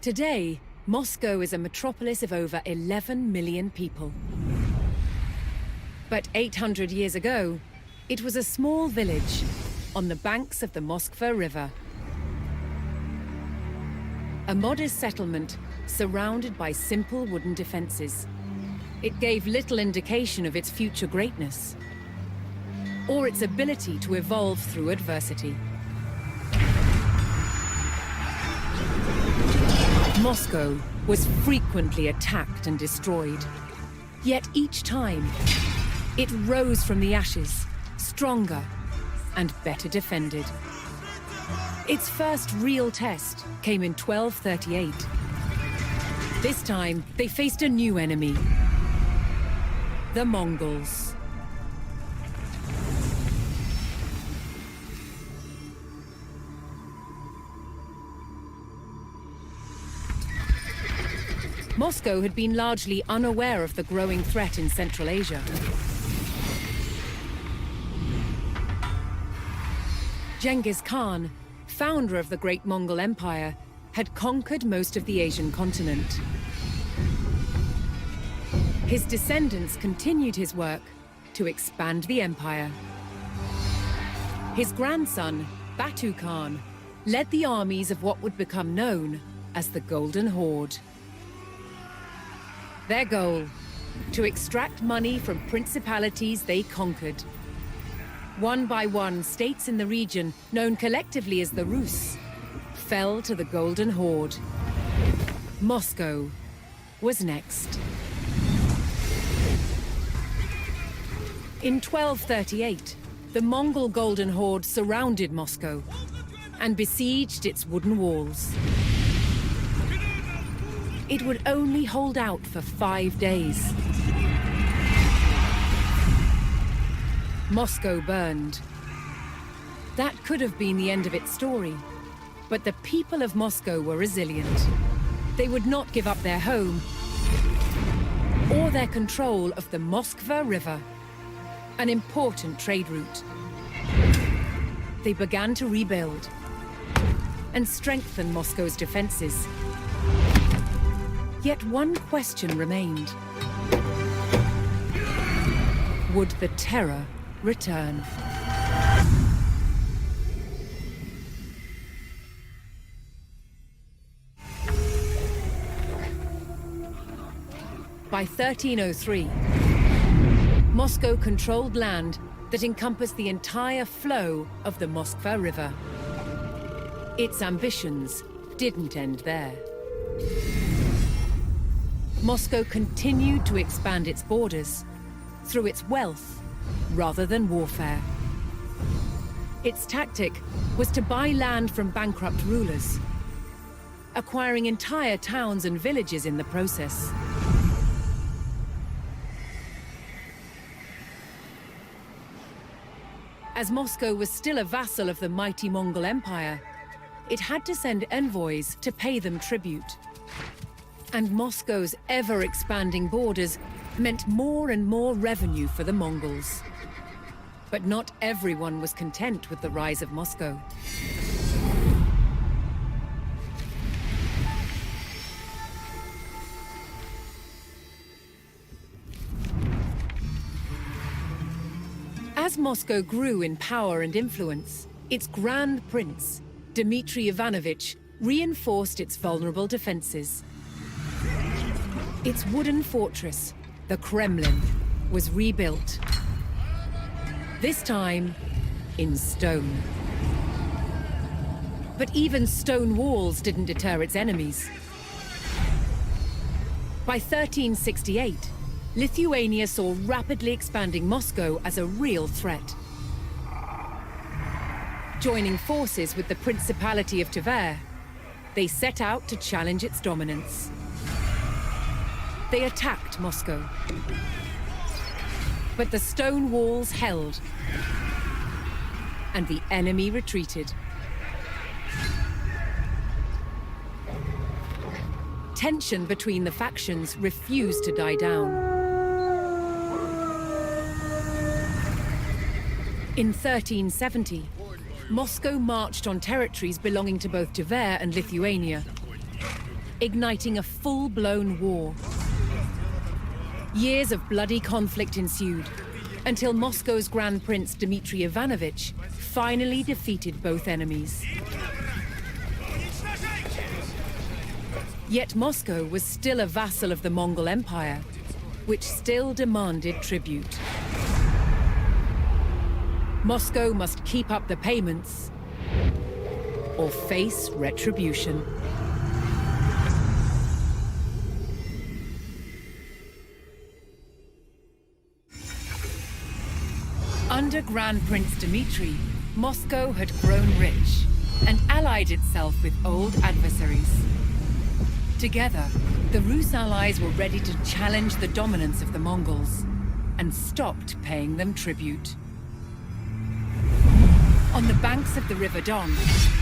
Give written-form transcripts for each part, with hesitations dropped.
Today, Moscow is a metropolis of over 11 million people. But 800 years ago, it was a small village on the banks of the Moskva River. A modest settlement surrounded by simple wooden defenses. It gave little indication of its future greatness, or its ability to evolve through adversity. Moscow was frequently attacked and destroyed. Yet each time, it rose from the ashes, stronger and better defended. Its first real test came in 1238. This time, they faced a new enemy: the Mongols. Moscow had been largely unaware of the growing threat in Central Asia. Genghis Khan, founder of the Great Mongol Empire, had conquered most of the Asian continent. His descendants continued his work to expand the empire. His grandson, Batu Khan, led the armies of what would become known as the Golden Horde. Their goal: to extract money from principalities they conquered. One by one, states in the region, known collectively as the Rus, fell to the Golden Horde. Moscow was next. In 1238, the Mongol Golden Horde surrounded Moscow and besieged its wooden walls. It would only hold out for 5 days. Moscow burned. That could have been the end of its story, but the people of Moscow were resilient. They would not give up their home or their control of the Moskva River, an important trade route. They began to rebuild and strengthen Moscow's defenses. Yet one question remained: would the terror return? By 1303, Moscow controlled land that encompassed the entire flow of the Moskva River. Its ambitions didn't end there. Moscow continued to expand its borders through its wealth rather than warfare. Its tactic was to buy land from bankrupt rulers, acquiring entire towns and villages in the process. As Moscow was still a vassal of the mighty Mongol Empire, it had to send envoys to pay them tribute. And Moscow's ever-expanding borders meant more and more revenue for the Mongols. But not everyone was content with the rise of Moscow. As Moscow grew in power and influence, its Grand Prince, Dmitry Ivanovich, reinforced its vulnerable defenses. Its wooden fortress, the Kremlin, was rebuilt. This time, in stone. But even stone walls didn't deter its enemies. By 1368, Lithuania saw rapidly expanding Moscow as a real threat. Joining forces with the Principality of Tver, they set out to challenge its dominance. They attacked Moscow. But the stone walls held, and the enemy retreated. Tension between the factions refused to die down. In 1370, Moscow marched on territories belonging to both Tver and Lithuania. igniting a full-blown war. Years of bloody conflict ensued, until Moscow's Grand Prince Dmitry Ivanovich finally defeated both enemies. Yet Moscow was still a vassal of the Mongol Empire, which still demanded tribute. Moscow must keep up the payments or face retribution. Under Grand Prince Dmitry, Moscow had grown rich and allied itself with old adversaries. Together, the Rus allies were ready to challenge the dominance of the Mongols and stopped paying them tribute. On the banks of the River Don,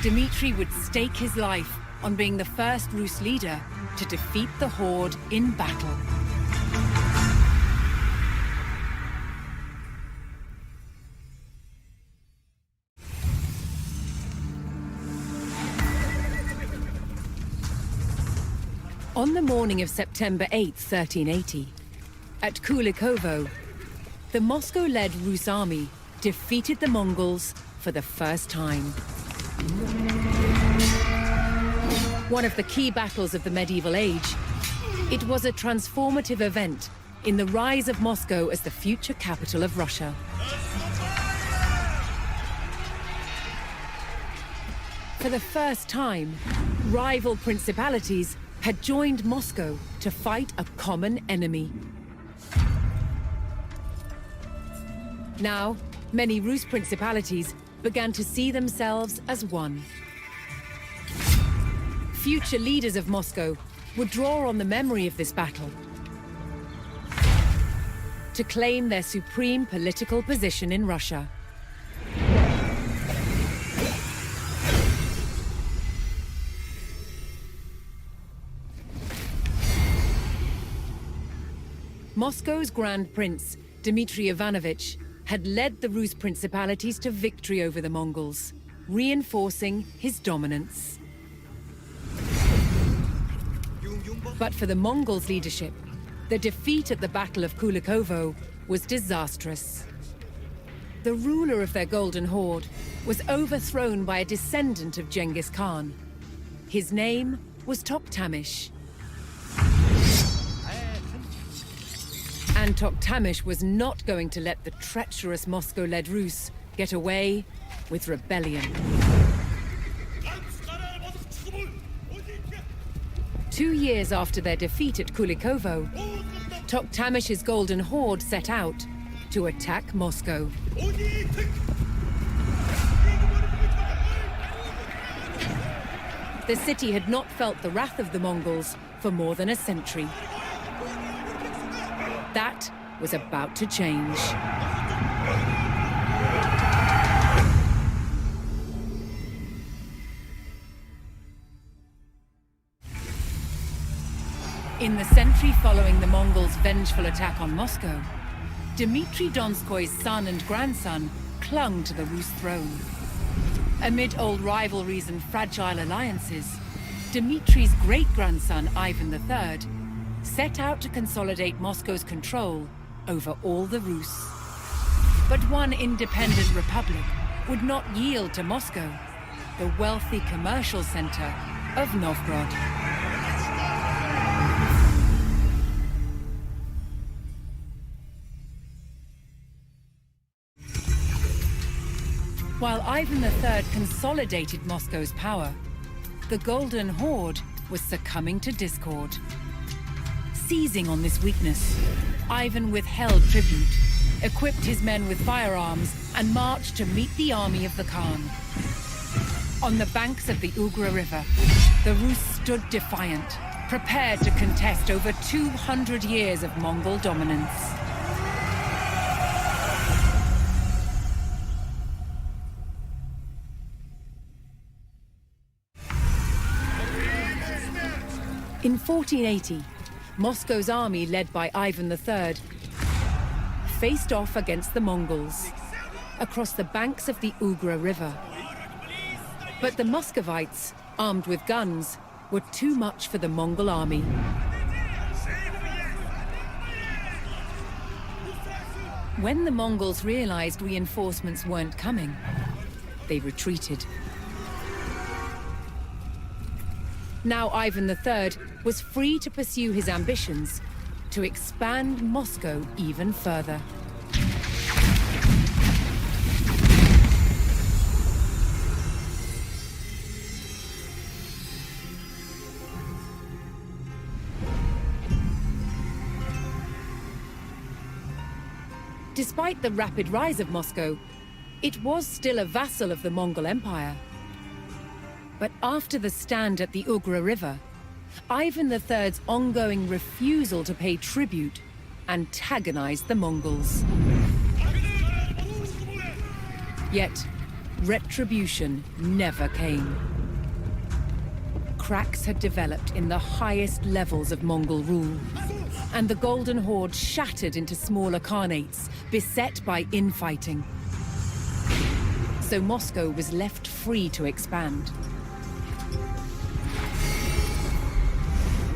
Dmitry would stake his life on being the first Rus leader to defeat the horde in battle. On the morning of September 8, 1380, at Kulikovo, the Moscow-led Rus army defeated the Mongols for the first time. One of the key battles of the medieval age, it was a transformative event in the rise of Moscow as the future capital of Russia. For the first time, rival principalities had joined Moscow to fight a common enemy. Now, many Rus principalities began to see themselves as one. Future leaders of Moscow would draw on the memory of this battle to claim their supreme political position in Russia. Moscow's Grand Prince, Dmitry Ivanovich, had led the Rus principalities to victory over the Mongols, reinforcing his dominance. But for the Mongols' leadership, the defeat at the Battle of Kulikovo was disastrous. The ruler of their Golden Horde was overthrown by a descendant of Genghis Khan. His name was Toktamish. And Toktamish was not going to let the treacherous Moscow-led Rus get away with rebellion. 2 years after their defeat at Kulikovo, Toktamish's Golden Horde set out to attack Moscow. The city had not felt the wrath of the Mongols for more than a century. That was about to change. In the century following the Mongols' vengeful attack on Moscow, Dmitry Donskoy's son and grandson clung to the Rus throne. Amid old rivalries and fragile alliances, Dmitry's great-grandson Ivan III set out to consolidate Moscow's control over all the Rus. But one independent republic would not yield to Moscow, the wealthy commercial center of Novgorod. While Ivan III consolidated Moscow's power, the Golden Horde was succumbing to discord. Seizing on this weakness, Ivan withheld tribute, equipped his men with firearms, and marched to meet the army of the Khan. On the banks of the Ugra River, the Rus stood defiant, prepared to contest over 200 years of Mongol dominance. In 1480, Moscow's army, led by Ivan III, faced off against the Mongols across the banks of the Ugra River. But the Muscovites, armed with guns, were too much for the Mongol army. When the Mongols realized reinforcements weren't coming, they retreated. Now Ivan III was free to pursue his ambitions to expand Moscow even further. Despite the rapid rise of Moscow, it was still a vassal of the Mongol Empire. But after the stand at the Ugra River, Ivan III's ongoing refusal to pay tribute antagonized the Mongols. Yet, retribution never came. Cracks had developed in the highest levels of Mongol rule, and the Golden Horde shattered into smaller khanates, beset by infighting. So Moscow was left free to expand.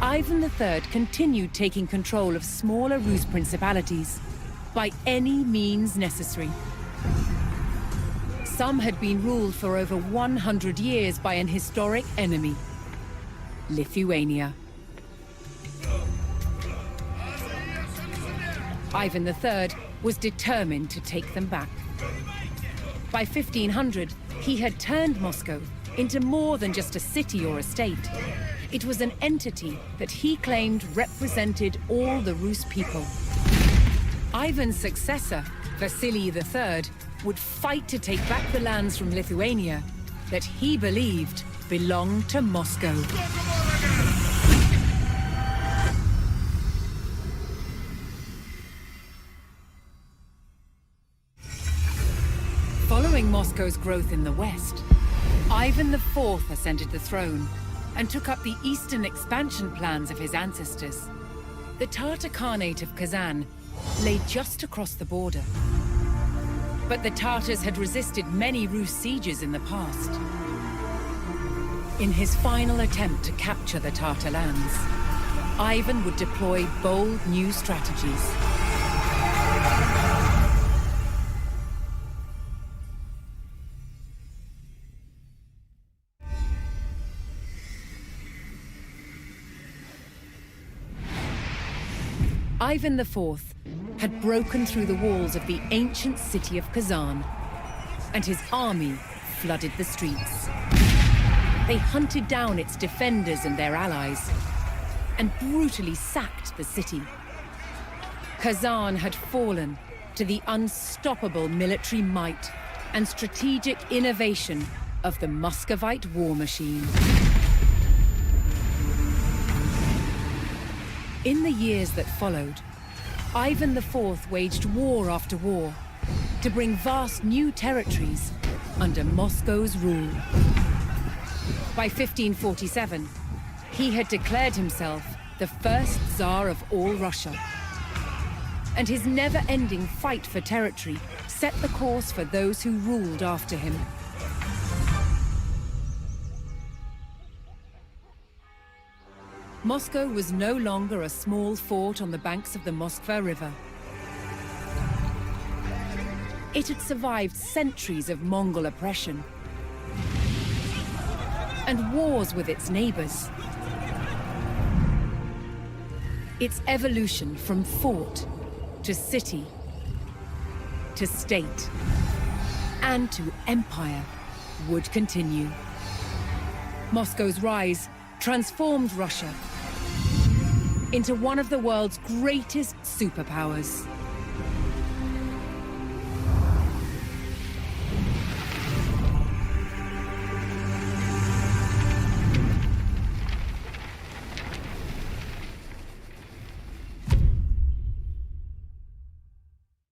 Ivan III continued taking control of smaller Rus principalities by any means necessary. Some had been ruled for over 100 years by an historic enemy, Lithuania. Ivan III was determined to take them back. By 1500, he had turned Moscow into more than just a city or a state. It was an entity that he claimed represented all the Rus people. Ivan's successor, Vasily III, would fight to take back the lands from Lithuania that he believed belonged to Moscow. Following Moscow's growth in the west, Ivan IV ascended the throne and took up the eastern expansion plans of his ancestors. The Tatar Khanate of Kazan lay just across the border. But the Tatars had resisted many Rus sieges in the past. In his final attempt to capture the Tatar lands, Ivan would deploy bold new strategies. Ivan IV had broken through the walls of the ancient city of Kazan, and his army flooded the streets. They hunted down its defenders and their allies, and brutally sacked the city. Kazan had fallen to the unstoppable military might and strategic innovation of the Muscovite war machine. In the years that followed, Ivan IV waged war after war to bring vast new territories under Moscow's rule. By 1547, he had declared himself the first Tsar of all Russia. And his never-ending fight for territory set the course for those who ruled after him. Moscow was no longer a small fort on the banks of the Moskva River. It had survived centuries of Mongol oppression and wars with its neighbors. Its evolution from fort to city to state and to empire would continue. Moscow's rise transformed Russia into one of the world's greatest superpowers.